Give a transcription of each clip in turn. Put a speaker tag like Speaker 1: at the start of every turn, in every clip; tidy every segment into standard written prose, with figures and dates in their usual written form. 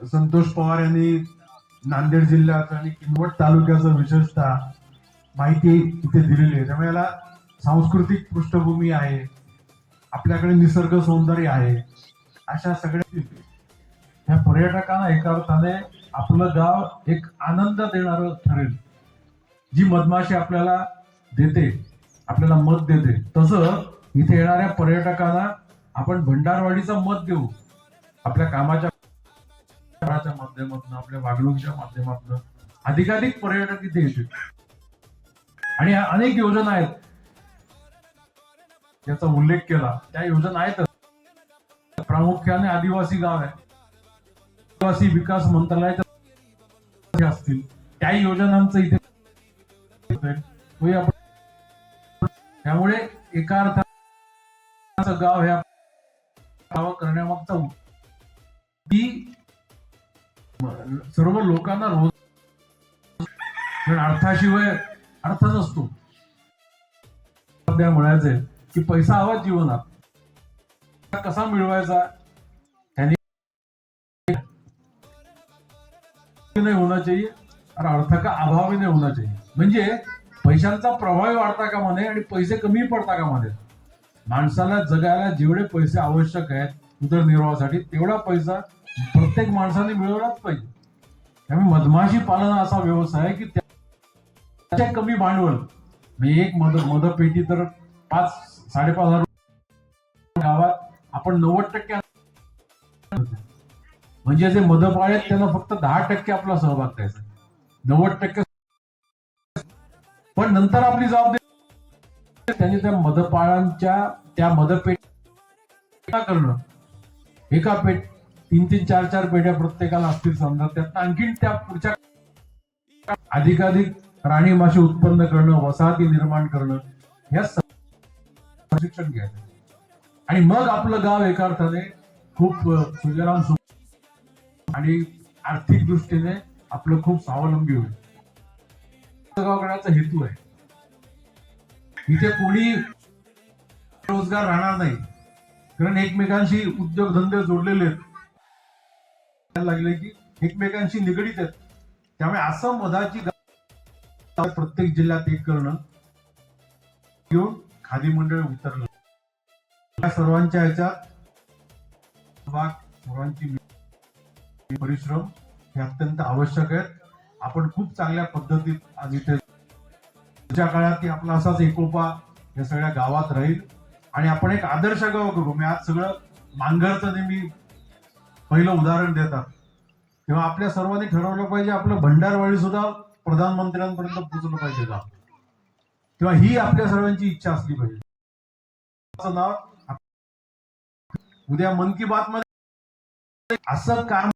Speaker 1: संतोष पवार यांनी नांदेड जिल्ह्यात आणि किनवट तालुक्याचं विशेषतः माहिती इथे दिलेली आहे. त्यामुळे याला सांस्कृतिक पृष्ठभूमी आहे, आपल्याकडे निसर्ग सौंदर्य आहे. अशा सगळ्या ह्या पर्यटकांना एका अर्थाने आपलं गाव एक आनंद देणारं ठरेल. जी मधमाशी आपल्याला देते, आपल्याला मत देते, तसं इथे येणाऱ्या पर्यटकांना आपण भंडारवाडीचं मत देऊ. आपल्या कामाच्या माध्यमातून, आपल्या वागणुकीच्या माध्यमातून अधिकाधिक पर्यटक इथे येतील. आणि अनेक योजना आहेत याचा उल्लेख केला. त्या योजना आहेत, प्रामुख्याने आदिवासी गाव आहे, आदिवासी विकास मंत्रालयाच्या असतील त्या योजनांचं इथे. त्यामुळे एका अर्थाचं गाव ह्या करण्यामागचा सर्व लोकांना रोज, अर्थाशिवाय अर्थ नसतो. म्हणायचंय की पैसा हवा जीवनात, कसा मिळवायचा त्याने नहीं होना चाहिए और अर्थ का अभाव भी नहीं होना चाहिए. म्हणजे पैशांचा प्रभाव वाढता का म्हणे आणि पैसे कमी पडता का म्हणे. माणसाला जगायला जेवढे पैसे आवश्यक आहेत उदरनिर्वाहासाठी तेवढा पैसा प्रत्येक माणसाने मिळवलाच पाहिजे. त्यामुळे मधमाशी पालन असा व्यवसाय आहे की त्याच्या कमी भांडवल, म्हणजे एक मधपेटी तर 5-5.5 गावात आपण 90% म्हणजे जे मधपाळ आहेत त्यांना फक्त 10% आपला सहभाग द्यायचा, 90%. पण नंतर आपली जबाबदारी त्यांनी त्या मधपाळांच्या त्या मधपेटी करणं. एका 3-3, 4-4 पेट्या प्रत्येकाला असतील समजा, त्यात आणखीन त्या पुढच्या अधिकाधिक राणी माशी उत्पन्न करणं, वसाहती निर्माण करणं, या प्रशिक्षण घ्यायचं. आणि मग आपलं गाव एका अर्थाने खूप सुजलाम आणि आर्थिक दृष्टीने आपलं खूप स्वावलंबी होईल. गाव करण्याचा हेतू आहे. इथे कोणी रोजगार राहणार नाही, कारण एकमेकांशी उद्योगधंदे जोडलेले आहेत, लागले की एकमेकांशी निगडीत आहेत. त्यामुळे असं मधाची प्रत्येक जिल्ह्यात एक करणं, घेऊन खादी मंडळ उतरलं. या सर्वांच्या ह्याच्यात सर्वांची परिश्रम हे अत्यंत आवश्यक आहेत. आपण खूप चांगल्या पद्धतीत आज इथे पुढच्या काळात आपला असाच एकोपा या सगळ्या गावात राहील आणि आपण एक आदर्श गाव करू. मी आज सगळं मांगरचं नेहमी पहिलं उदाहरण देतात, तेव्हा आपल्या सर्वांनी ठरवलं पाहिजे आपलं भंडारवाडी सुद्धा प्रधानमंत्र्यांपर्यंत पोहोचलं पाहिजे गाव. तेव्हा ही आपल्या सर्वांची इच्छा असली पाहिजे. नाव उद्या मन की बात मध्ये असं काम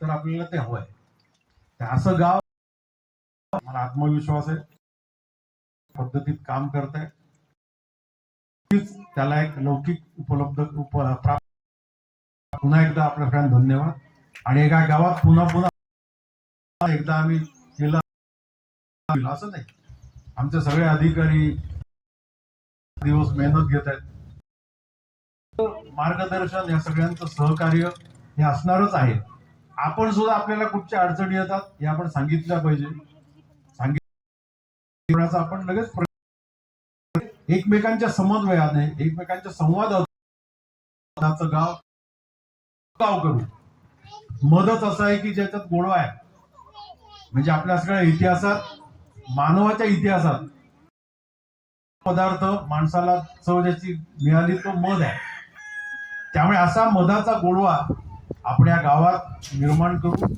Speaker 1: तर आपल्याला ते हवंय. असं गाव, मला आत्मविश्वास आहे पद्धतीत काम करत आहे. त्याला एक लौकिक प्राप्त. पुन्हा एकदा आपल्या सगळ्यांना धन्यवाद. आणि एका गावात पुन्हा एकदा आम्ही केलं असं नाही, आमचे सगळे अधिकारी दिवस मेहनत घेत आहेत. मार्गदर्शन या सगळ्यांचं सहकार्य हे असणारच आहे. आपण सुद्धा आपल्याला कुठच्या अडचणी येतात हे आपण सांगितल्या पाहिजे. सांगितण्याचा आपण लगेच एकमेकांच्या समन्वयाने, एकमेकांच्या संवादाचं गाव करू. मदत असं आहे की ज्याच्यात गोडवा आहे. म्हणजे आपल्या सगळ्या इतिहासात, मानवाच्या इतिहासात पदार्थ माणसाला चव ज्याची मिळाली तो मध आहे. त्यामुळे असा मधाचा गोडवा आपण या गावात निर्माण करू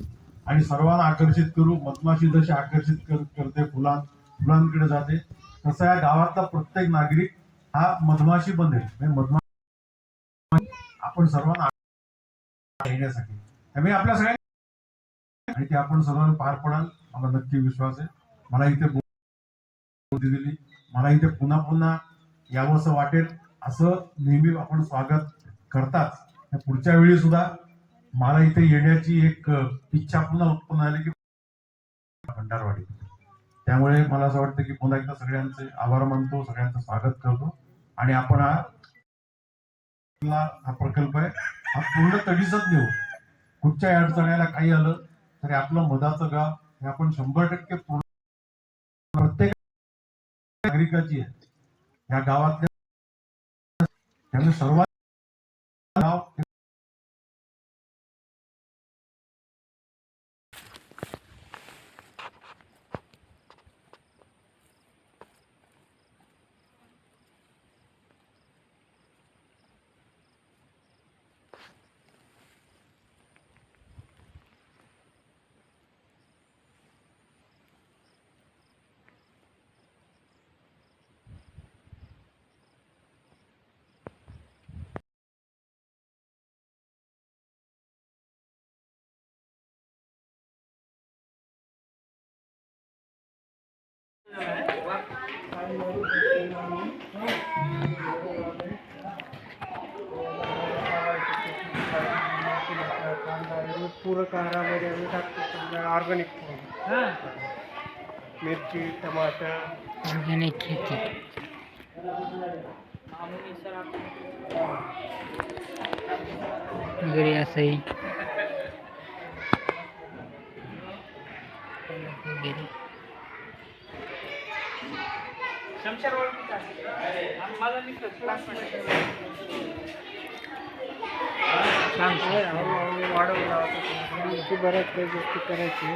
Speaker 1: आणि सर्वांना आकर्षित करू. मधमाशी जशी आकर्षित करते, फुलांकडे जाते, तसा या गावातला प्रत्येक नागरिक हा मधमाशी बनेल. मधमाशी आपण सर्वांना येण्यासाठी त्यामुळे आपल्या सगळ्यांनी आणि ते आपण सर्वांना पार पडाल मला नक्की विश्वास आहे. मला इथे दिली, मला इथे पुन्हा पुन्हा यावंसं वाटेल. असं नेहमी आपण स्वागत करताच पुढच्या वेळी सुद्धा मला इथे येण्याची एक इच्छा पुन्हा उत्पन्न झाली की भंडारवाडी. त्यामुळे मला असं वाटतं की पुन्हा एकदा सगळ्यांचे आभार मानतो, सगळ्यांचं स्वागत करतो. आणि आपण हा प्रकल्प आहे हा पूर्ण तडीसच नेऊ. कुठच्याही अडचणीला काही आलं तरी आपलं मधाचं गाव हे आपण 100% पूर्ण प्रत्येक नागरिकाची आहे. या गावातल्या त्यामुळे सर्वात गाव
Speaker 2: पूरक आहारामध्ये आम्ही टाकतो ऑर्गॅनिक मिरची टमाटर
Speaker 3: ऑर्गॅनिक खेती वगैरे असंही वगैरे
Speaker 2: वाढवला बऱ्याच काही गोष्टी करायची